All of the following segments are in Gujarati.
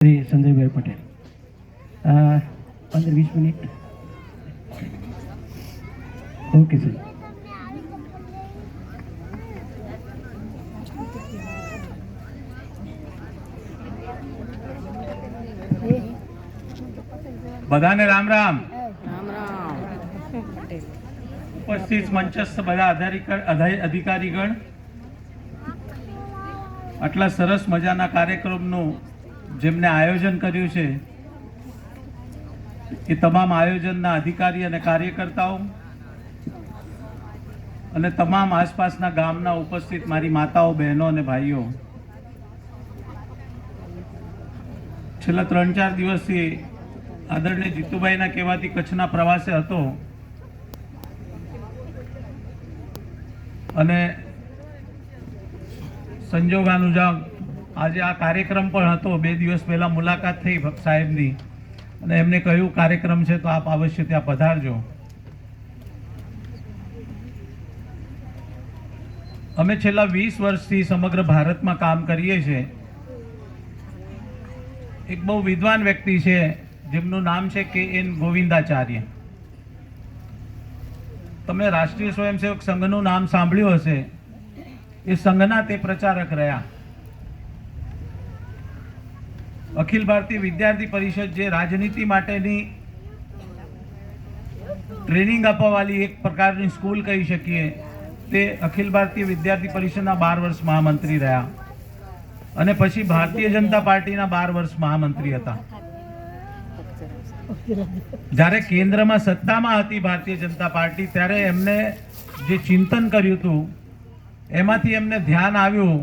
શ્રી સંજયભાઈ પટેલ 15-20 મિનિટ. Okay sir. બધાને રામ રામ. ઉપસ્થિત મંચસ્થ બધા અધિકારીગણ, આટલા સરસ મજાના કાર્યક્રમનું જેમને આયોજન કર્યું છે એ તમામ આયોજનના અધિકારી અને કાર્યકર્તાઓ અને તમામ આસપાસના ગામના ઉપસ્થિત મારી માતાઓ, બહેનો અને ભાઈઓ, છેલ્લા 3-4 દિવસથી આદરણીય જીતુભાઈના કહેવાથી કચ્છના પ્રવાસે હતો અને સંજોગાનુસાર આજે આ કાર્યક્રમ પણ હતો. 2 દિવસ પહેલા મુલાકાત થઈ સાહેબની અને એમને કહ્યું કાર્યક્રમ છે તો આપ અવશ્ય ત્યાં પધારજો. અમે છેલ્લા 20 વર્ષથી સમગ્ર ભારતમાં કામ કરીએ છીએ. એક બહુ વિદ્વાન વ્યક્તિ છે જેમનું નામ છે KN ગોવિંદાચાર્ય. તમે રાષ્ટ્રીય સ્વયંસેવક સંઘનું નામ સાંભળ્યું હશે. એ સંઘના તે પ્રચારક રહ્યા. અખિલ ભારતીય વિદ્યાર્થી પરિષદ જે રાજનીતિ માટેની ટ્રેનિંગ આપવાવાળી એક પ્રકારની સ્કૂલ કહી શકીએ, તે અખિલ ભારતીય વિદ્યાર્થી પરિષદના 12 વર્ષ મહામંત્રી રહ્યા અને પછી ભારતીય જનતા પાર્ટીના 12 વર્ષ મહામંત્રી હતા. જ્યારે કેન્દ્રમાં સત્તામાં હતી ભારતીય જનતા પાર્ટી, ત્યારે એમને જે ચિંતન કર્યું હતું એમાંથી એમને ધ્યાન આવ્યું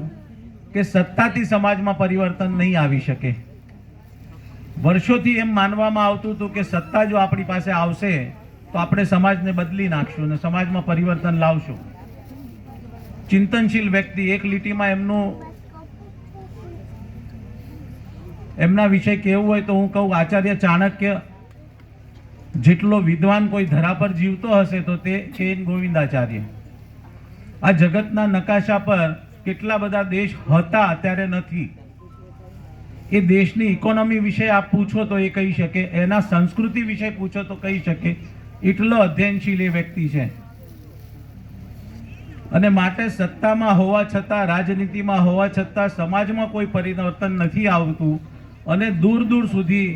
કે સત્તાથી સમાજમાં પરિવર્તન નહીં આવી શકે. વર્ષોથી એમ માનવામાં આવતું હતું કે સત્તા જો આપણી પાસે આવશે તો આપણે સમાજને બદલી નાખશું અને સમાજમાં પરિવર્તન લાવશું. ચિંતનશીલ વ્યક્તિ. એક લીટીમાં એમના વિશે કહેવું હોય તો હું કહું, આચાર્ય ચાણક્ય જેટલો વિદ્વાન કોઈ ધરા પર જીવતો હશે તો તે KN ગોવિંદાચાર્ય. આ જગતના નકાશા પર કેટલા બધા દેશ હતા, અત્યારે નથી. એ દેશની ઇકોનોમી વિશે આપ પૂછો તો એ કહી શકે, એના સંસ્કૃતિ વિશે પૂછો તો કહી શકે. એટલો અધ્યયનશીલ એ વ્યક્તિ છે. અને માટે સત્તામાં હોવા છતાં, રાજનીતિમાં હોવા છતાં સમાજમાં કોઈ પરિવર્તન નથી આવતું અને દૂર દૂર સુધી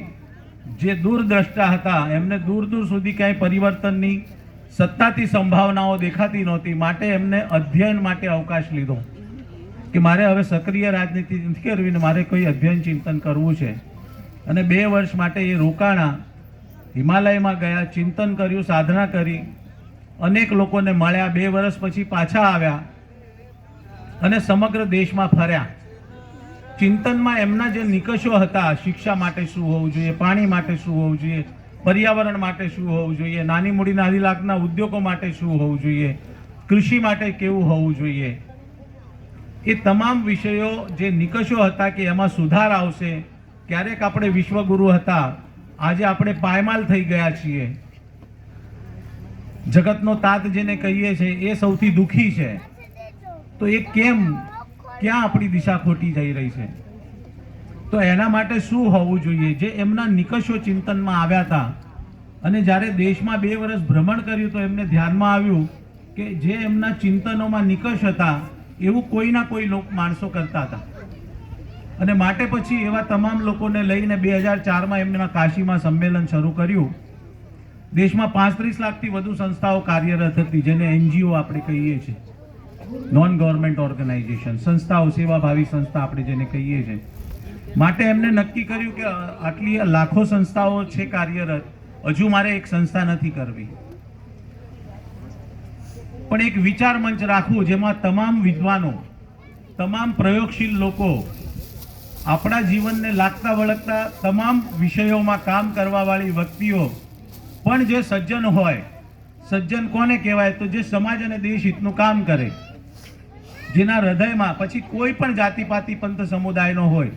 જે દૂરદ્રષ્ટા હતા એમને દૂર દૂર સુધી ક્યાંય પરિવર્તનની સત્તાથી સંભાવનાઓ દેખાતી નહોતી. માટે એમને અધ્યયન માટે અવકાશ લીધો કે મારે હવે સક્રિય રાજનીતિ નથી કરવી ને મારે કોઈ અધ્યયન ચિંતન કરવું છે. અને 2 વર્ષ માટે એ રોકાણા, હિમાલયમાં ગયા, ચિંતન કર્યું, સાધના કરી, અનેક લોકોને મળ્યા. 2 વર્ષ પછી પાછા આવ્યા અને સમગ્ર દેશમાં ફર્યા. ચિંતનમાં એમના જે નિકષો હતા, શિક્ષા માટે શું હોવું જોઈએ, પાણી માટે શું હોવું જોઈએ, પર્યાવરણ માટે શું હોવું જોઈએ, નાની મૂડીના 2 લાખના ઉદ્યોગો માટે શું હોવું જોઈએ, કૃષિ માટે કેવું હોવું જોઈએ, એ તમામ વિષયો જે નિકષો હતા કે એમાં સુધાર આવશે. ક્યારેક આપણે વિશ્વગુરુ હતા, આજે આપણે પાયમાલ થઈ ગયા છીએ. જગતનો તાત જેને કહીએ છીએ એ સૌથી દુઃખી છે. તો એ કેમ, ક્યાં આપણી દિશા ખોટી જઈ રહી છે? તો એના માટે શું હોવું જોઈએ? જે એમના નિકષો ચિંતનમાં આવ્યા હતા અને જ્યારે દેશમાં 2 વર્ષ ભ્રમણ કર્યું તો એમને ધ્યાનમાં આવ્યું કે જે એમના ચિંતનોમાં નિકષ હતા એવું કોઈના કોઈ માણસો કરતા હતા. અને માટે પછી એવા તમામ લોકોને લઈને 2004માં એમના કાશીમાં સંમેલન શરૂ કર્યું. દેશમાં 35 લાખથી વધુ સંસ્થાઓ કાર્યરત હતી, જેને NGO આપણે કહીએ છીએ, નોન ગવર્મેન્ટ ઓર્ગેનાઇઝેશન, સંસ્થાઓ, સેવાભાવી સંસ્થા આપણે જેને કહીએ છીએ. માટે એમને નક્કી કર્યું કે આટલી લાખો સંસ્થાઓ છે કાર્યરત, હજુ મારે એક સંસ્થા નથી કરવી, પણ એક વિચાર મંચ રાખવું જેમાં તમામ વિદ્વાનો, તમામ પ્રયોગશીલ લોકો, આપણા જીવનને લાગતા વળગતા તમામ વિષયોમાં કામ કરવા વાળી વ્યક્તિઓ, પણ જે સજ્જન હોય. સજ્જન કોને કહેવાય? તો જે સમાજ અને દેશ હિતનું કામ કરે, જેના હૃદયમાં પછી કોઈ પણ જાતિપાતિ પંથ સમુદાયનો હોય,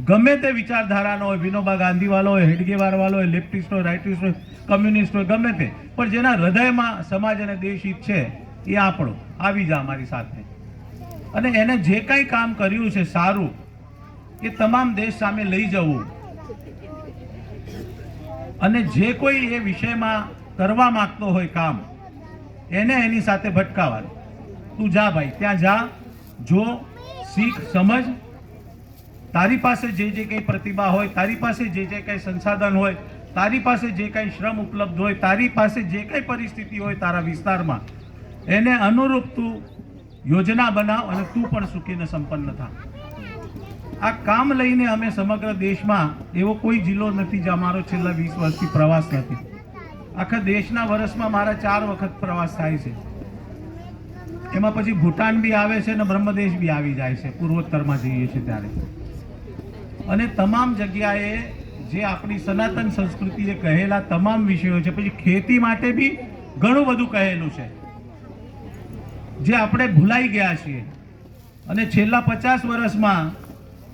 ગમે તે વિચારધારાનો હોય, વિનોબા ગાંધીવાળો હોય, હેડગેવારવાળો હોય, લેફ્ટિસ્ટ હોય, રાઇટિસ્ટ હોય, કમ્યુનિસ્ટ હોય, ગમે તે, પણ જેના હૃદયમાં સમાજ અને દેશ હિત છે એ આપણો આવી જા અમારી સાથે. અને એને જે કંઈ કામ કર્યું છે સારું, એ તમામ દેશ સામે લઈ જવું અને જે કોઈ એ વિષયમાં કરવા માંગતો હોય કામ, એને એની સાથે ભટકાવાનું. તું જા ભાઈ, ત્યાં જા, જો, શીખ, સમજ. તારી પાસે જે જે કંઈ પ્રતિભા હોય, તારી પાસે જે જે કંઈ સંસાધન હોય, તારી પાસે જે કંઈ શ્રમ ઉપલબ્ધ હોય, તારી પાસે જે કંઈ પરિસ્થિતિ હોય તારા વિસ્તારમાં, એને અનુરૂપ તું યોજના બનાવ અને તું પણ સુખીને સંપન્ન થા. આ કામ લઈને અમે સમગ્ર દેશમાં એવો કોઈ જિલ્લો નથી જે અમારો છેલ્લા 20 વર્ષથી પ્રવાસ નથી. આખા દેશના વર્ષમાં મારા 4 વખત પ્રવાસ થાય છે. એમાં પછી ભૂટાન બી આવે છે અને બ્રહ્મદેશ બી આવી જાય છે, પૂર્વોત્તરમાં જઈએ છીએ ત્યારે. અને તમામ જગ્યાએ જે આપણી સનાતન સંસ્કૃતિએ કહેલા તમામ વિષયો છે. પછી ખેતી માટે બી ઘણું બધું કહેલું છે જે આપણે ભૂલાઈ ગયા છીએ. અને છેલ્લા 50 વર્ષમાં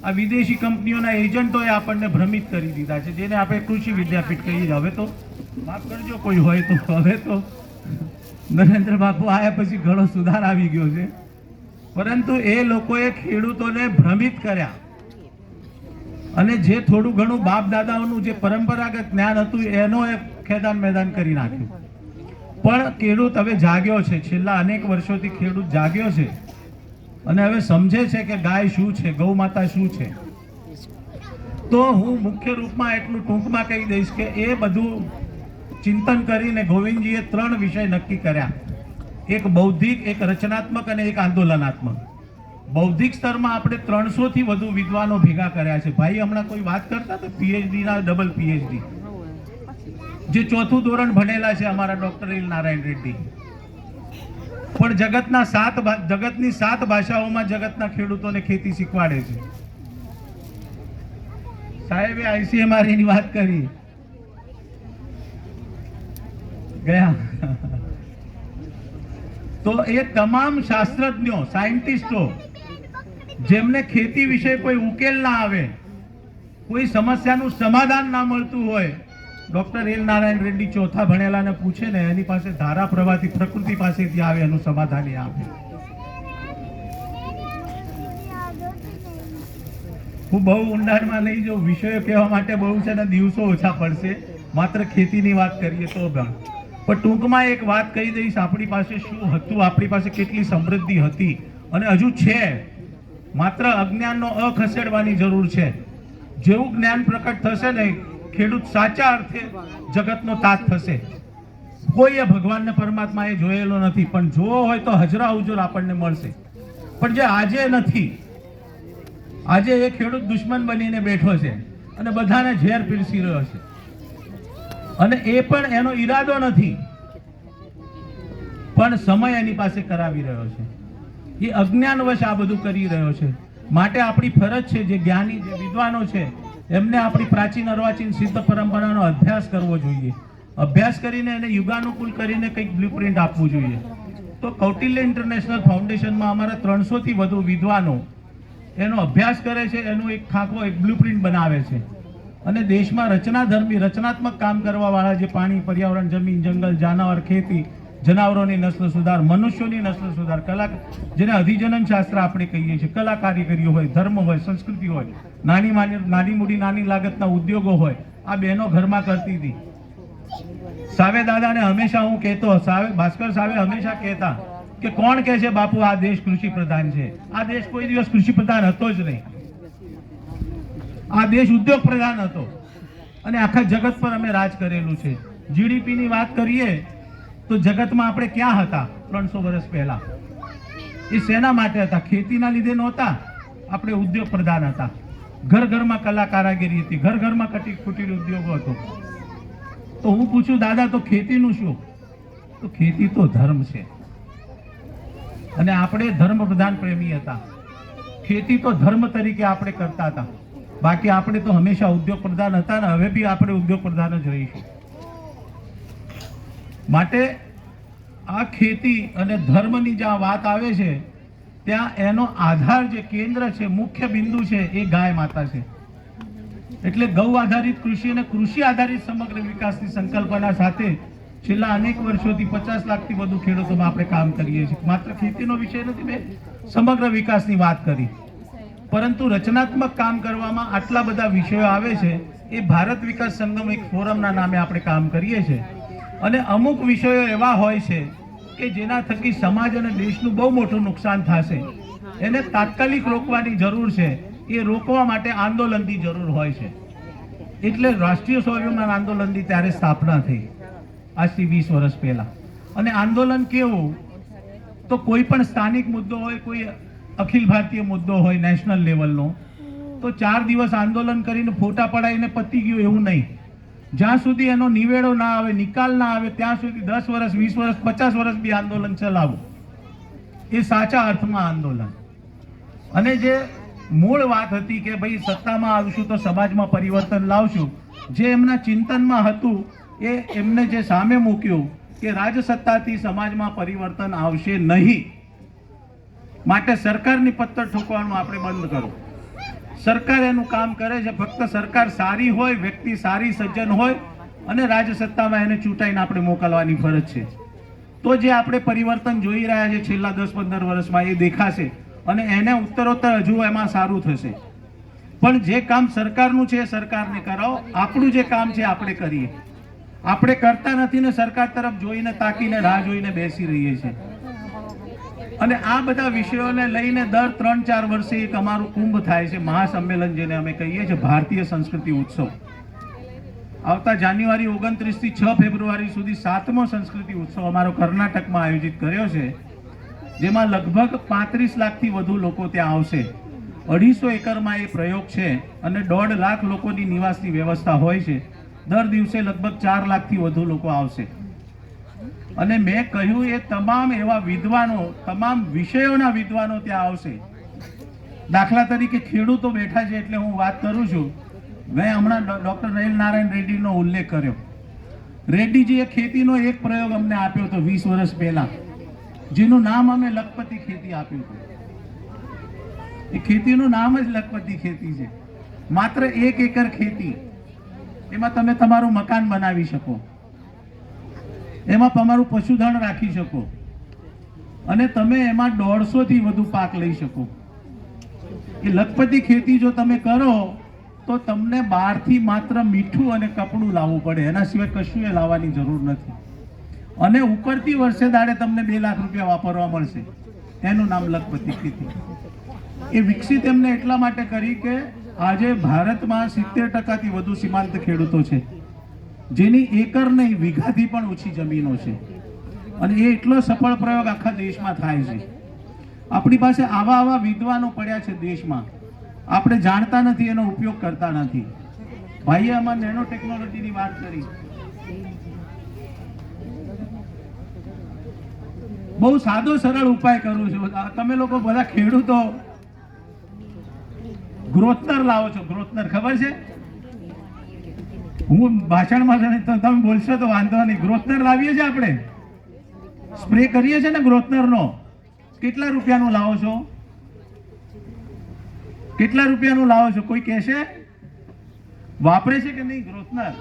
આ વિદેશી કંપનીઓના એજન્ટોએ આપણને ભ્રમિત કરી દીધા છે, જેને આપણે કૃષિ વિદ્યાપીઠ કહીએ. હવે તો માફ કરજો કોઈ હોય તો, હવે તો નરેન્દ્ર બાપુ આવ્યા પછી ઘણો સુધાર આવી ગયો છે, પરંતુ એ લોકોએ ખેડૂતોને ભ્રમિત કર્યા. અને જે થોડું ઘણું બાપ દાદાઓનું જે પરંપરાગત જ્ઞાન હતું એનો એ ખેદાન મેદાન કરી નાખ્યું. પણ ખેડૂત હવે જાગ્યો છે. છેલ્લા અનેક વર્ષોથી ખેડૂત જાગ્યો છે અને હવે સમજે છે કે ગાય શું છે, ગૌ માતા શું છે. તો હું મુખ્ય રૂપમાં એટલું ટૂંકમાં કહી દઈશ કે એ બધું ચિંતન કરીને ગોવિંદજીએ 3 વિષય નક્કી કર્યા. એક બૌદ્ધિક, એક રચનાત્મક અને એક આંદોલનાત્મક. બૌદ્ધિક સ્તરમાં આપણે 300 થી વધુ વિદ્વાનો ભેગા કર્યા છે. ભાઈ હમણાં કોઈ વાત કરતા તો PhD ના ડબલ PhD, જે 4થું ધોરણ ભણેલા છે અમારા ડોક્ટર એલ નારાયણ રેડ્ડી. પણ જગતની 7 ભાષાઓમાં જગતના ખેડૂતોને ખેતી શીખવાડે છે. સાહેબે ICMR ની વાત કરી ગયા તો એ તમામ શાસ્ત્રજ્ઞો, સાયન્ટિસ્ટો, જેમને ખેતી વિશે કોઈ ઉકેલ ના આવે, કોઈ સમસ્યાનું સમાધાન ના મળતું હોય, ડોક્ટર એલ નારાયણ રેડ્ડી 4થા ભણેલાને પૂછે ને એની પાસે ધારા પ્રવાહથી પ્રકૃતિ પાસેથી આવે એનું સમાધાન આપે. હું બહુ ઊંડાણમાં નહીં જાઉં, વિષયો કહેવા માટે બહુ છે ને દિવસો ઓછા પડશે. માત્ર ખેતીની વાત કરીએ તો પણ ટૂંકમાં એક વાત કહી દઈશ. આપણી પાસે શું હતું, આપણી પાસે કેટલી સમૃદ્ધિ હતી અને હજુ છે. માત્ર અજ્ઞાનનો ખસેડવાની જરૂર છે. જેવું જ્ઞાન પ્રકટ થશે ને, ખેડૂત સાચા અર્થે જગતનો તાત થશે. કોઈએ ભગવાનને પરમાત્માએ જોયેલો નથી, પણ જોવો હોય તો હજરા હુજુર આપણને મળશે. પણ જે આજે નથી, આજે એ ખેડૂત દુશ્મન બનીને બેઠો છે અને બધાને ઝેર પીરસી રહ્યો છે. અને એ પણ એનો ઈરાદો નથી, પણ સમય એની પાસે કરાવી રહ્યો છે. એ અજ્ઞાનવશ આ બધું કરી રહ્યો છે. માટે આપણી ફરજ છે, જે જ્ઞાની, જે વિદ્વાનો છે, એમને આપણી પ્રાચીન અર્વાચીન સિદ્ધ પરંપરાનો અભ્યાસ કરવો જોઈએ. અભ્યાસ કરીને એને યુગાનુકૂળ કરીને કંઈક બ્લુપ્રિન્ટ આપવું જોઈએ. તો કૌટિલ્ય ઇન્ટરનેશનલ ફાઉન્ડેશનમાં અમારા 300 થી વધુ વિદ્વાનો એનો અભ્યાસ કરે છે, એનું એક ખાખો, એક બ્લુપ્રિન્ટ બનાવે છે. અને દેશમાં રચનાધર્મી, રચનાત્મક કામ કરવા વાળા, જે પાણી, પર્યાવરણ, જમીન, જંગલ, જાનવર, ખેતી, જનાવરોની નસ્લ સુધાર, મનુષ્યોની નસ્લ સુધાર, કલા, જેને અધિજનન શાસ્ત્ર આપણે કહીએ છીએ, કલા કારીગરીઓ હોય, ધર્મ હોય, સંસ્કૃતિ હોય, નાની મૂડી, નાની લાગતના ઉદ્યોગો હોય, આ બહેનો ઘરમાં કરતી હતી. સાવે દાદાને હંમેશા હું કહેતો, ભાસ્કર સાવે હંમેશા કહેતા કે કોણ કહે છે બાપુ આ દેશ કૃષિ પ્રધાન છે? આ દેશ કોઈ દિવસ કૃષિ પ્રધાન હતો જ નહીં. આ દેશ ઉદ્યોગ પ્રધાન હતો અને આખા જગત પર અમે રાજ કરેલું છે. GDP ની વાત કરીએ તો જગતમાં આપણે ક્યાં હતા 300 વર્ષ પહેલા? એ શેના માટે હતા? ખેતીના લીધે નહોતા. આપણે ઉદ્યોગ પ્રધાન હતા. ઘર ઘરમાં કલા કારાગીરી હતી, ઘર ઘરમાં કુટીર ઉદ્યોગો હતો. તો હું પૂછું, દાદા તો ખેતીનું શું? તો ખેતી તો ધર્મ છે અને આપણે ધર્મ પ્રધાન પ્રેમી હતા. ખેતી તો ધર્મ તરીકે આપણે કરતા હતા. બાકી આપણે તો હંમેશા ઉદ્યોગ પ્રધાન હતા ને હવે બી આપણે ઉદ્યોગ પ્રધાન જ રહીશું. માટે આ ખેતી અને ધર્મની જ્યાં વાત આવે છે ત્યાં એનો આધાર, જે કેન્દ્ર છે, મુખ્ય બિંદુ છે, એ ગાય માતા છે. એટલે ગૌ આધારિત કૃષિ અને કૃષિ આધારિત સમગ્ર વિકાસની સંકલ્પના સાથે છેલ્લા અનેક વર્ષોથી 50 લાખથી વધુ ખેડૂતોમાં આપણે કામ કરીએ છીએ. માત્ર ખેતીનો વિષય નથી, મેં સમગ્ર વિકાસની વાત કરી. પરંતુ રચનાત્મક કામ કરવામાં આટલા બધા વિષયો આવે છે એ ભારત વિકાસ સંગમ એક ફોરમના નામે આપણે કામ કરીએ છીએ અને અમુક વિષયો એવા હોય છે કે જેના થકી સમાજ અને દેશનું બહુ મોટું નુકસાન થશે, એને તાત્કાલિક રોકવાની જરૂર છે. એ રોકવા માટે આંદોલનની જરૂર હોય છે. એટલે રાષ્ટ્રીય સ્વાભિમાન આંદોલનની ત્યારે સ્થાપના થઈ આજથી 20 વર્ષ પહેલા. અને આંદોલન કેવું, તો કોઈ પણ સ્થાનિક મુદ્દો હોય, કોઈ અખિલ ભારતીય મુદ્દો હોય નેશનલ લેવલનો, તો 4 દિવસ આંદોલન કરીને ફોટા પડાવીને પતી ગયું એવું નહીં. જ્યાં સુધી એનો નિવેડો ના આવે, નિકાલ ના આવે, ત્યાં સુધી 10 વર્ષ, 20 વર્ષ, 50 વર્ષ બી આંદોલન ચલાવવું, એ સાચા અર્થમાં આંદોલન. અને જે મૂળ વાત હતી કે ભાઈ સત્તામાં આવશું તો સમાજમાં પરિવર્તન લાવશું, જે એમના ચિંતનમાં હતું એ એમને જે સામે મૂક્યું કે રાજસત્તાથી સમાજમાં પરિવર્તન આવશે નહીં, માટે સરકારની પત્તર ઠોકવાનું આપણે બંધ કરો. સરકાર એનું કામ કરે છે, ફક્ત સરકાર સારી હોય, વ્યક્તિ સારી સજ્જન હોય અને રાજસત્તામાં એને ચૂંટાઈને આપણે મોકલવાની ફરજ છે. તો જે આપણે પરિવર્તન જોઈ રહ્યા છે છેલ્લા 10-15 વર્ષમાં, એ દેખાશે અને એને ઉત્તરોત્તર હજુ એમાં સારું થશે. પણ જે કામ સરકારનું છે એ સરકારને કરાવો, આપણું જે કામ છે આપણે કરીએ. આપણે કરતા નથી ને સરકાર તરફ જોઈને તાકીને રાહ જોઈને બેસી રહીએ છીએ. અને આ બધા વિષયોને લઈને દર 3-4 વર્ષે એક અમારું કુંભ થાય છે, મહાસંમેલન જેને અમે કહીએ છીએ, ભારતીય સંસ્કૃતિ ઉત્સવ. આવતા જાન્યુઆરી 29 થી 6 ફેબ્રુઆરી સુધી 7મો સંસ્કૃતિ ઉત્સવ અમારો કર્ણાટકમાં આયોજિત કર્યો છે, જેમાં લગભગ 35 લાખથી વધુ લોકો ત્યાં આવશે. 250 એકરમાં એ પ્રયોગ છે અને 1.5 લાખ લોકોની નિવાસની વ્યવસ્થા હોય છે. દર દિવસે લગભગ 4 લાખથી વધુ લોકો આવશે. અને મેં કહ્યું એ તમામ એવા વિદ્વાનો, તમામ વિષયોના વિદ્વાનો ત્યાં આવશે. દાખલા તરીકે ખેડૂતો બેઠા છે એટલે હું વાત કરું છું. મેં હમણાં ડૉક્ટર નૈલ નારાયણ રેડ્ડીનો ઉલ્લેખ કર્યો. રેડ્ડીજીએ ખેતીનો એક પ્રયોગ અમને આપ્યો હતો 20 વર્ષ પહેલા, જેનું નામ અમે લખપતિ ખેતી આપ્યું હતું. એ ખેતીનું નામ જ લખપતિ ખેતી છે. માત્ર 1 એકર ખેતી, એમાં તમે તમારું મકાન બનાવી શકો, એમાં તમારું પશુધન રાખી શકો અને તમે એમાં 150 થી વધુ પાક લઈ શકો. એ લખપતિ ખેતી જો તમે કરો તો તમને બહારથી માત્ર મીઠું અને કપડું લાવવું પડે, એના સિવાય કશું એ લાવવાની જરૂર નથી. અને ઉપરથી વર્ષે દાડે તમને 2 લાખ રૂપિયા વાપરવા મળશે. એનું નામ લખપતિ ખેતી. એ વિકસિત એમને એટલા માટે કરી કે આજે ભારતમાં 70% વધુ સીમાંત ખેડૂતો છે, જેની એકર નહીં વીઘાથી પણ ઓછી જમીનો છે. અને એ એટલો સફળ પ્રયોગ આખા દેશમાં થાય છે. આપણી પાસે આવા વિદ્વાનો પડ્યા છે દેશમાં, આપણે જાણતા નથી, એનો ઉપયોગ કરતા નથી. ભાઈએ આમાં નેનો ટેકનોલોજીની વાત કરી, બહુ સાદો સરળ ઉપાય કરું છું. તમે લોકો બધા ખેડૂતો ગ્રોથનર લાવો છો, ગ્રોથનર ખબર છે? હું ભાષણમાં તમે બોલશો તો વાંધો નહીં. ગ્રોથનર લાવીએ છીએ આપણે, સ્પ્રે કરીએ છીએ ને ગ્રોથનરનો. કેટલા રૂપિયાનું લાવો છો? કેટલા રૂપિયાનું લાવો છો? કોઈ કહેશે? વાપરે છે કે નહીં ગ્રોથનર?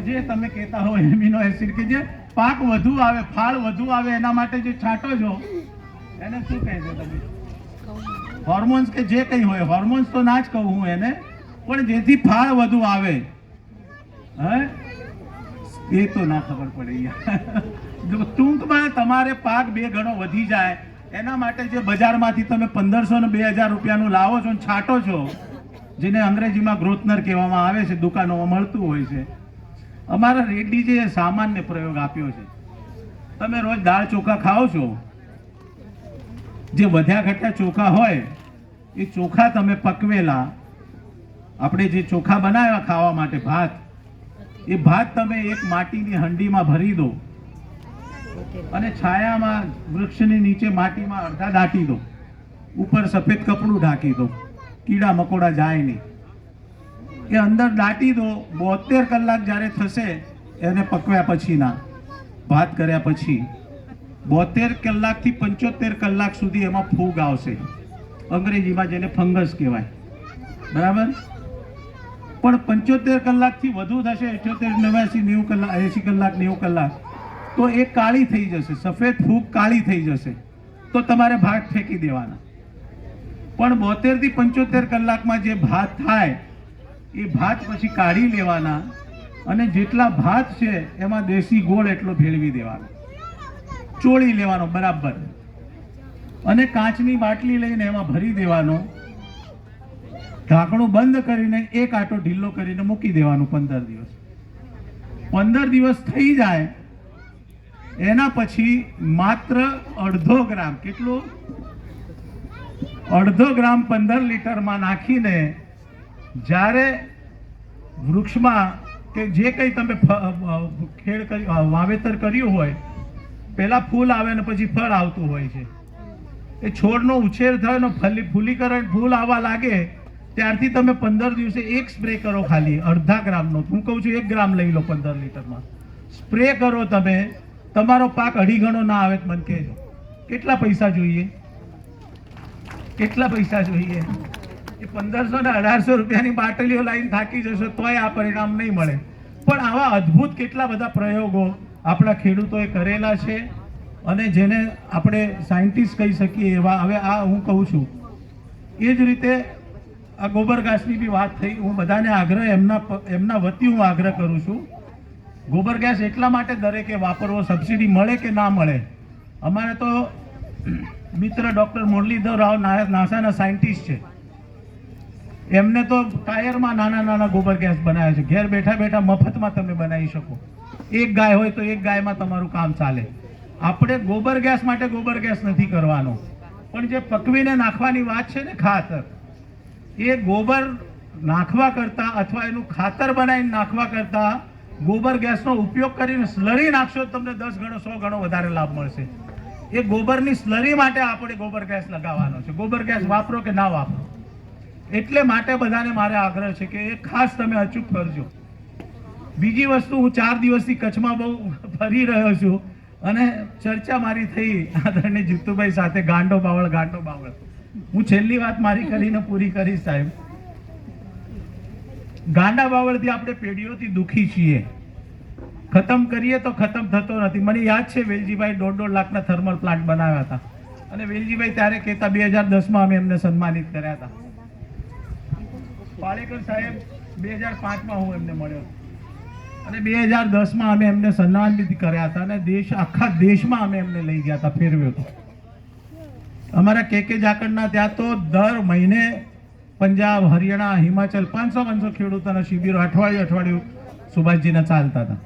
જે તમે કહેતા હો એમિનો એસિડ, કે જે પાક વધુ આવે, ફાળ વધુ આવે, એના માટે જે છાંટો છો એને શું કહે છે તમે? હોર્મોન્સ કે જે કંઈ હોય, હોર્મોન્સ તો ના જ કહું હું એને, પણ જેથી ફાળ વધુ આવે, હે એ તો ના ખબર પડે. ટૂંકમાં તમારે પાક 2 ગણો વધી જાય એના માટે જે બજારમાંથી તમે 1500 ને 2000 રૂપિયાનું લાવો છો અને છાંટો છો, જેને અંગ્રેજીમાં ગ્રોથનર કહેવામાં આવે છે, દુકાનોમાં મળતું હોય છે. અમારા રેડ્ડીજીએ સામાન્ય પ્રયોગ આપ્યો છે. તમે રોજ દાળ ચોખા ખાઓ છો, જે વધ્યા ઘટ્યા ચોખા હોય એ ચોખા તમે પકવેલા, આપણે જે ચોખા બનાવ્યા ખાવા માટે ભાત, એ ભાત તમે એક માટીની હંડીમાં ભરી દો અને છાયામાં વૃક્ષની નીચે માટીમાં અડધા દાટી દો, ઉપર સફેદ કપડું ઢાંકી દો, કીડા મકોડા જાય નહીં. એ અંદર દાટી દો. 72 કલાક જ્યારે થશે એને પકવ્યા પછીના, ભાત કર્યા પછી 72 કલાકથી 75 કલાક સુધી એમાં ફૂગ આવશે, અંગ્રેજીમાં જેને ફંગસ કહેવાય, બરાબર? પણ 75 કલાકથી વધુ થશે, 78, 89, 90 કલાક, 80 કલાક, 90 કલાક, તો એ કાળી થઈ જશે, સફેદ ફૂગ કાળી થઈ જશે. તો તમારે ભાત ફેંકી દેવાના. પણ 72 થી 75 કલાકમાં જે ભાત થાય એ ભાત પછી કાઢી લેવાના અને જેટલા ભાત છે એમાં દેશી ગોળ એટલો ભેળવી દેવાનો, ચોળી લેવાનો બરાબર, અને કાચની બાટલી લઈને એમાં ભરી દેવાનો, ઢાંકણું બંધ કરીને એક આટો ઢીલો કરીને મૂકી દેવાનું 15 દિવસ. 15 દિવસ થઈ જાય એના પછી માત્ર 1/2 ગ્રામ, કેટલું? 1/2 ગ્રામ 15 લીટરમાં નાખીને જ્યારે વૃક્ષમાં કે જે કંઈ તમે વાવેતર કર્યું હોય, પહેલા ફૂલ આવે ને પછી ફળ આવતું હોય છે, એ છોડનો ઉછેર થાય ને ફૂલીકરણ ફૂલ આવવા લાગે ત્યારથી તમે 15 દિવસે એક સ્પ્રે કરો, ખાલી 1/2 ગ્રામનો. હું કહું છું 1 ગ્રામ લઈ લો 15 લીટરમાં, સ્પ્રે કરો તમે, તમારો પાક 2.5 ગણો ના આવે તો મને કહેજો. કેટલા પૈસા જોઈએ? કેટલા પૈસા જોઈએ? એ 1500 ને 1800 રૂપિયાની બાટલીઓ લાવીને થાકી જશો તોય આ પરિણામ નહીં મળે. પણ આવા અદ્ભુત કેટલા બધા પ્રયોગો આપણા ખેડૂતોએ કરેલા છે અને જેને આપણે સાયન્ટિસ્ટ કહી શકીએ એવા. હવે આ હું કહું છું એ જ રીતે આ ગોબર ગેસની બી વાત થઈ. હું બધાને આગ્રહ એમના વતી હું આગ્રહ કરું છું, ગોબર ગેસ એટલા માટે દરેકે વાપરવો, સબસિડી મળે કે ના મળે. અમારે તો મિત્ર ડૉક્ટર મુરલીધર રાવ નાસાના સાયન્ટિસ્ટ છે, એમને તો ટાયરમાં નાના નાના ગોબર ગેસ બનાવ્યા છે. ઘેર બેઠા બેઠા મફતમાં તમે બનાવી શકો. એક ગાય હોય તો એક ગાયમાં તમારું કામ ચાલે. આપણે ગોબર ગેસ માટે ગોબર ગેસ નથી કરવાનો, પણ જે પકવીને નાખવાની વાત છે ને ખાતર, એ ગોબર નાખવા કરતાં અથવા એનું ખાતર બનાવીને નાખવા કરતાં ગોબર ગેસનો ઉપયોગ કરીને સ્લરી નાખશો તો તમને 10 ગણો 100 ગણો વધારે લાભ મળશે. એ ગોબરની સ્લરી માટે આપણે ગોબર ગેસ લગાવવાનો છે. ગોબર ગેસ વાપરો કે ના વાપરો, એટલે માટે બધાને મારે આગ્રહ છે કે એ ખાસ તમે અચૂક કરજો. બીજી વસ્તુ, હું 4 દિવસથી કચ્છમાં બહુ ફરી રહ્યો છું અને ચર્ચા મારી થઈ આદરણીય જીતુભાઈ સાથે, ગાંડો બાવળ ગાંડો બાવળ. હું છેલ્લી વાત મારી કરીને પૂરી કરીશ સાહેબ. ગાંડા બાવળથી આપણે પેઢીઓથી દુઃખી છીએ, ખતમ કરીએ તો ખતમ થતો નથી. મને યાદ છે વેલજીભાઈ 1.5 લાખના થર્મલ પ્લાન્ટ બનાવ્યા હતા અને વેલજીભાઈ ત્યારે કહેતા 2010માં અમે એમને સન્માનિત કર્યા હતા. પાલેકર સાહેબ 2005માં હું એમને મળ્યો અને 2010માં અમે એમને સન્માનિત કર્યા હતા અને આખા દેશમાં અમે એમને લઈ ગયા હતા, ફેરવ્યો હતો. અમારા કે ઝાકળના ત્યાં તો દર મહિને પંજાબ, હરિયાણા, હિમાચલ 500 ખેડૂતોના શિબિરો અઠવાડિયું સુભાષજીના ચાલતા હતા.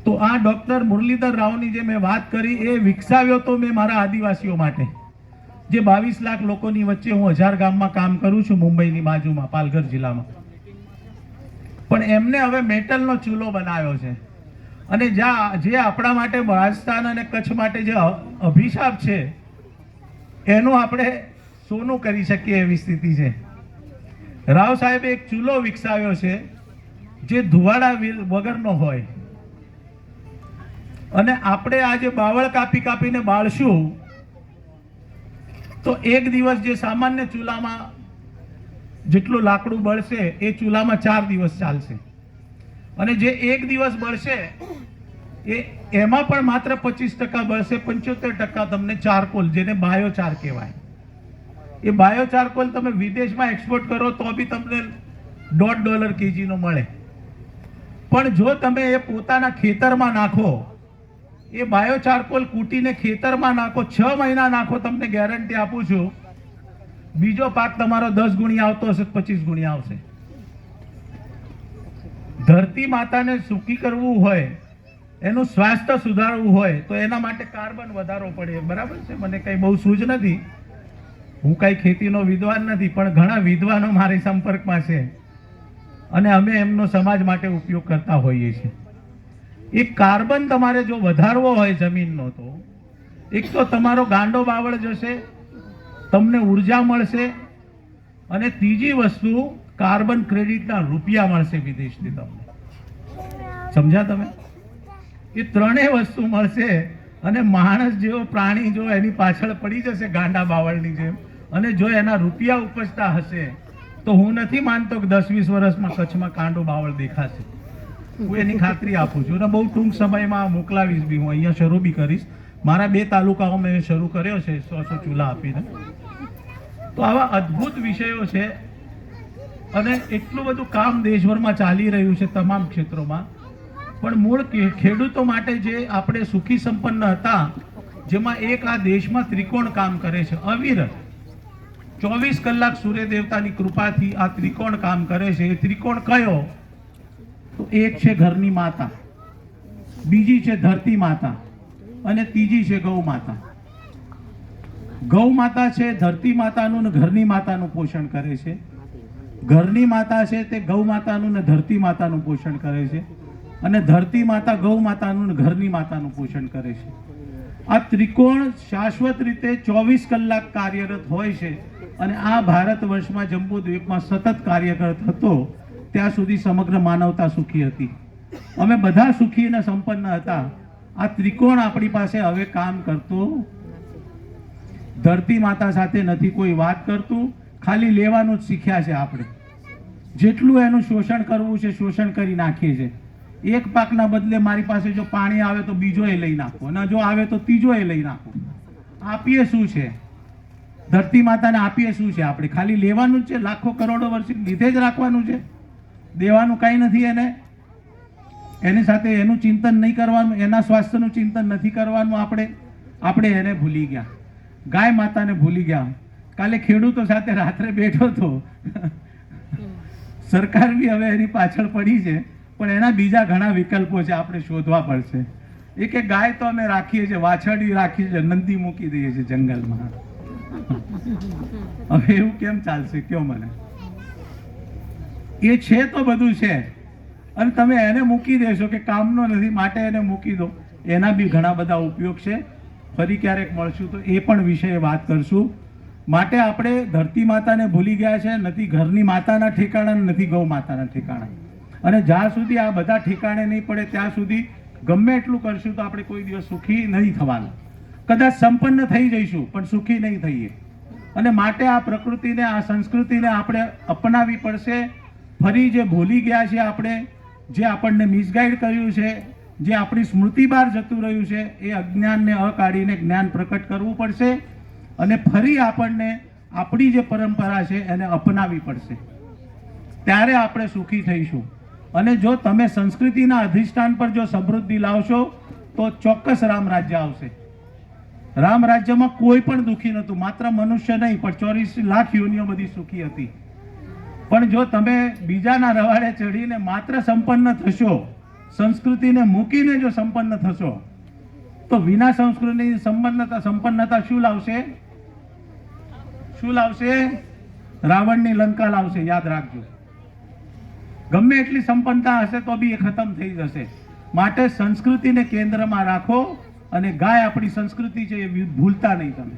તો આ ડૉક્ટર મુરલીધર રાવની જે મેં વાત કરી એ વિકસાવ્યો તો મેં મારા આદિવાસીઓ માટે, જે 22 લાખ લોકોની વચ્ચે હું 1000 ગામમાં કામ કરું છું, મુંબઈની બાજુમાં પાલઘર જિલ્લામાં. પણ એમને હવે મેટલનો ચૂલો બનાવ્યો છે અને જે આપણા માટે રાજસ્થાન અને કચ્છ માટે જે અભિશાપ છે એનું આપણે સોનું કરી શકીએ એવી સ્થિતિ છે. રાવ સાહેબે એક ચૂલો વિકસાવ્યો છે જે ધુવાડા વગરનો હોય અને આપણે આજે બાવળ કાપીને બાળશું તો એક દિવસ જે સામાન્ય ચૂલામાં જેટલું લાકડું બળશે એ ચૂલામાં 4 દિવસ ચાલશે અને જે એક દિવસ બળશે એમાં પણ માત્ર 25% બળશે, 75% તમને ચારકોલ, જેને બાયોચાર કહેવાય. એ બાયોચારકોલ તમે વિદેશમાં એક્સપોર્ટ કરો તો બી તમને $1.5 કેજીનો મળે. પણ જો તમે એ પોતાના ખેતરમાં નાખો, એ બાયોચારકોલ કૂટીને ખેતરમાં નાખો, 6 મહિના નાખો, તમને ગેરંટી આપું છું બીજો પાક તમારો 10 ગુણી આવતો હશે, 25 ગુણી આવશે. ધરતી માતાને સુખી કરવું હોય, એનું સ્વાસ્થ્ય સુધારવું હોય તો એના માટે કાર્બન વધારવો પડે. બરાબર છે? મને કંઈ બહુ સૂઝ નથી, હું કાંઈ ખેતીનો વિદ્વાન નથી, પણ ઘણા વિદ્વાનો મારી સંપર્કમાં છે અને અમે એમનો સમાજ માટે ઉપયોગ કરતા હોઈએ છીએ. એ કાર્બન તમારે જો વધારવો હોય જમીનનો તો એક તો તમારો ગાંડો બાવળ જશે, તમને ઉર્જા મળશે અને ત્રીજી વસ્તુ કાર્બન ક્રેડિટના રૂપિયા મળશે વિદેશથી તમને. સમજ્યા તમે? એ ત્રણેય વસ્તુ મળશે અને માણસ જેવો પ્રાણી જો એની પાછળ પડી જશે ગાંડા બાવળની જેમ અને જો એના રૂપિયા ઉપજતા હશે તો હું નથી માનતો કે 10-20 વર્ષમાં કચ્છમાં કાંડો બાવળ દેખાશે. હું એની ખાતરી આપું છું અને બહુ ટૂંક સમયમાં મોકલાવીશ બી, હું અહીંયા શરૂ બી કરીશ. મારા 2 તાલુકાઓ મેં શરૂ કર્યો છે 100 ચૂલા આપીને. તો આવા અદ્ભુત વિષયો છે અને એટલું બધું કામ દેશભરમાં ચાલી રહ્યું છે તમામ ક્ષેત્રોમાં. પણ મૂળ ખેડૂતો માટે જે આપણે સુખી સંપન્ન હતા, જેમાં એક આ દેશમાં ત્રિકોણ કામ કરે છે અવિરત 24 કલાક સૂર્ય દેવતાની કૃપાથી આ ત્રિકોણ કામ કરે છે. એ ત્રિકોણ કયો? તો એક છે ઘરની માતા, બીજી છે ધરતી માતા અને ત્રીજી છે ગૌ માતા. ગૌ માતા છે ધરતી માતાનું ને ઘરની માતાનું પોષણ કરે છે. ઘરની માતા છે તે ગૌ માતાનું ને ધરતી માતાનું પોષણ કરે છે અને ધરતી માતા ગૌ માતાનું ને ઘરની માતાનું પોષણ કરે છે. આ ત્રિકોણ શાશ્વત રીતે 24 કલાક કાર્યરત હોય છે અને આ ભારત વર્ષમાં જંબુદ્વીપમાં સતત કાર્યરત હતો ત્યાં સુધી સમગ્ર માનવતા સુખી હતી. અમે બધા સુખી અને સંપન્ન હતા. આ ત્રિકોણ આપણી પાસે હવે કામ કરતો, ધરતી માતા સાથે નથી કોઈ વાત કરતું, ખાલી લેવાનું જ શીખ્યા છે આપણે. જેટલું એનું શોષણ કરવું છે શોષણ કરી નાખીએ છીએ. એક પાકના બદલે મારી પાસે જો પાણી આવે તો બીજો એ લઈ નાખો અને જો આવે તો ત્રીજો એ લઈ નાખો. આપીએ શું છે? ધરતી માતાને આપીએ શું છે? આપણે ખાલી લેવાનું જ છે. લાખો કરોડો વર્ષ લીધે જ રાખવાનું છે, દેવાનું કાંઈ નથી એને. એની સાથે એનું ચિંતન નહીં કરવાનું, એના સ્વાસ્થ્યનું ચિંતન નથી કરવાનું. આપણે એને ભૂલી ગયા, ગાય માતાને ભૂલી ગયા. કાલે ખેડૂતો સાથે રાત્રે બેઠો હતો, સરકાર બી હવે એની પાછળ પડી છે, પણ એના બીજા ઘણા વિકલ્પો છે, આપણે શોધવા પડશે. એક ગાય તો અમે રાખીએ છીએ, વાછરડી રાખીએ છીએ, નંદી મૂકી દઈએ છીએ જંગલમાં. હવે એવું કેમ ચાલશે કયો મને? એ છે તો બધું છે અને તમે એને મૂકી દેશો કે કામનો નથી માટે એને મૂકી દો. એના બી ઘણા બધા ઉપયોગ છે. ફરી ક્યારેક મળશું તો એ પણ વિષয়ে વાત કરશું. માટે આપણે ધરતી માતાને ભૂલી ગયા છે. નથી ઘરની માતાના ઠેકાણા, નથી ગૌ માતાના ઠેકાણા. અને જ્યાં સુધી આ બધા ઠેકાણે નહીં પડે ત્યાં સુધી ગમે એટલું કરશું તો આપણે કોઈ દિવસ સુખી નહીં થવાનું. કદાચ સંપન્ન થઈ જઈશું પણ સુખી નહીં થઈએ. અને માટે આ પ્રકૃતિને, આ સંસ્કૃતિને આપણે અપનાવવી પડશે. ફરી જે ભૂલી ગયા છે આપણે, જે આપણને મિસગાઈડ કર્યું છે, જે આપણી સ્મૃતિ બહાર જતું રહ્યું છે, એ અજ્ઞાનને અકાઢીને જ્ઞાન પ્રકટ કરવું પડશે અને ફરી આપણને આપણી જે પરંપરા છે એને અપનાવવી પડશે. ત્યારે આપણે સુખી થઈશું. અને જો તમે સંસ્કૃતિના અધિષ્ઠાન પર જો સમૃદ્ધિ લાવશો તો ચોક્કસ રામ રાજ્ય આવશે. રામ રાજ્યમાં કોઈ પણ દુઃખી નહોતું, માત્ર મનુષ્ય નહીં પણ 24 લાખ યોનિઓ બધી સુખી હતી. પણ જો તમે બીજાના રવાડે ચડીને માત્ર સંપન્ન થશો, સંસ્કૃતિને મૂકીને જો સંપન્ન થશો, તો વિના સંસ્કૃતિની સંપન્નતા શું લાવશે? શું લાવશે? રાવણની લંકા લાવશે. યાદ રાખજો. ગમે એટલી સંપન્નતા હશે તો બી એ ખતમ થઈ જશે. માટે સંસ્કૃતિને કેન્દ્રમાં રાખો અને ગાય આપણી સંસ્કૃતિ છે એ ભૂલતા નહીં તમે.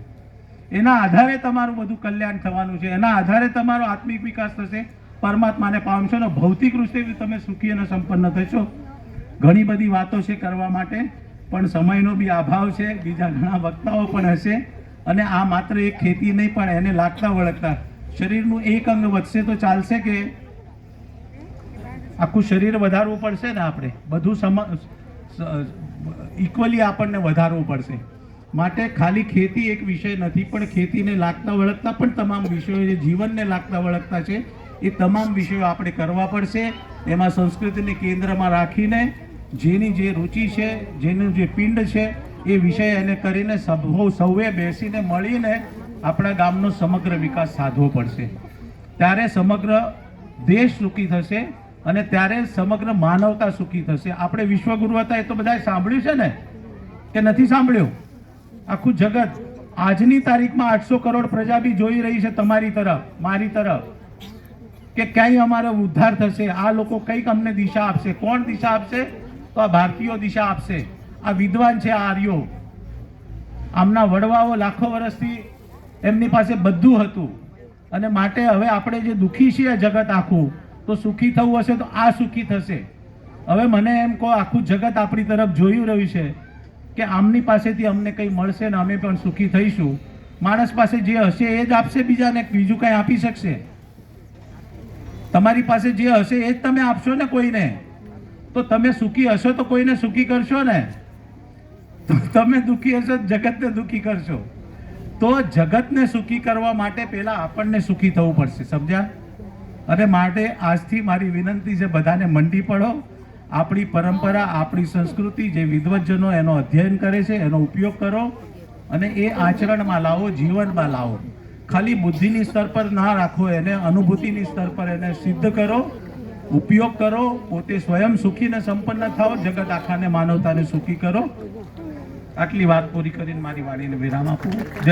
એના આધારે તમારું બધું કલ્યાણ થવાનું છે. એના આધારે તમારો આત્મિક વિકાસ થશે, પરમાત્માને પામશો ને ભૌતિક રીતે તમે સુખી અને સંપન્ન થશો. ઘણી બધી વાતો છે કરવા માટે, પણ સમયનો બી અભાવ છે. બીજા ઘણા વક્તાઓ પણ હશે અને આ માત્ર એક ખેતી નહીં પણ એને લાગતા વળગતા શરીરનું એક અંગ વધશે તો ચાલશે કે આખું શરીર વધારવું પડશે ને? આપણે બધું ઇક્વલી આપણને વધારવું પડશે. માટે ખાલી ખેતી એક વિષય નથી, પણ ખેતીને લાગતા વળગતા પણ તમામ વિષયો જે જીવનને લાગતા વળગતા છે એ તમામ વિષયો આપણે કરવા પડશે. એમાં સંસ્કૃતિને કેન્દ્રમાં રાખીને જેની જે રુચિ છે, જેનું જે પિંડ છે એ વિષય એને કરીને સૌએ બેસીને મળીને આપણા ગામનો સમગ્ર વિકાસ સાધવો પડશે. ત્યારે સમગ્ર દેશ સુખી થશે અને ત્યારે સમગ્ર માનવતા સુખી થશે. આપણે વિશ્વગુરુ હતા એ તો બધાએ સાંભળ્યું છે ને કે નથી સાંભળ્યું? આખું જગત આજની તારીખમાં 800 કરોડ પ્રજા બી જોઈ રહી છે તમારી તરફ, મારી તરફ, કે ક્યાંય અમારો ઉદ્ધાર થશે. આ લોકો કંઈક અમને દિશા આપશે. કોણ દિશા આપશે? તો આ ભારતીયો દિશા આપશે. આ વિદ્વાન છે, આ આર્યો. આમના વડવાઓ લાખો વર્ષથી એમની પાસે બધું હતું અને માટે હવે આપણે જે દુઃખી છીએ જગત આખું, તો સુખી થવું હશે તો આ સુખી થશે. હવે મને એમ કહો, આખું જગત આપણી તરફ જોઈ રહ્યું છે કે આમની પાસેથી અમને કંઈ મળશે ને અમે પણ સુખી થઈશું. માણસ પાસે જે હશે એ જ આપશે બીજાને, બીજું કંઈ આપી શકશે? તમારી પાસે જે હશે એ જ તમે આપશો ને કોઈને. તો તમે સુખી હશો તો કોઈને સુખી કરશો ને. તો તમે દુઃખી હશો તો જગતને દુઃખી કરશો. તો જગતને સુખી કરવા માટે પહેલા આપણને સુખી થવું પડશે. સમજ્યા? અને માટે આજથી મારી વિનંતી છે, બધાને મંડી પડો. આપણી પરંપરા, આપણી સંસ્કૃતિ, જે વિદ્વજનો એનો અધ્યયન કરે છે એનો ઉપયોગ કરો અને એ આચરણમાં લાવો, જીવનમાં લાવો. ખાલી બુદ્ધિની સ્તર પર ના રાખો એને, અનુભૂતિની સ્તર પર એને સિદ્ધ કરો, ઉપયોગ કરો. પોતે સ્વયં સુખી ને સંપન્ન થાઓ, જગત આખાને, માનવતાને સુખી કરો. આટલી વાત પૂરી કરીને મારી વાણીને વિરામ આપું. જય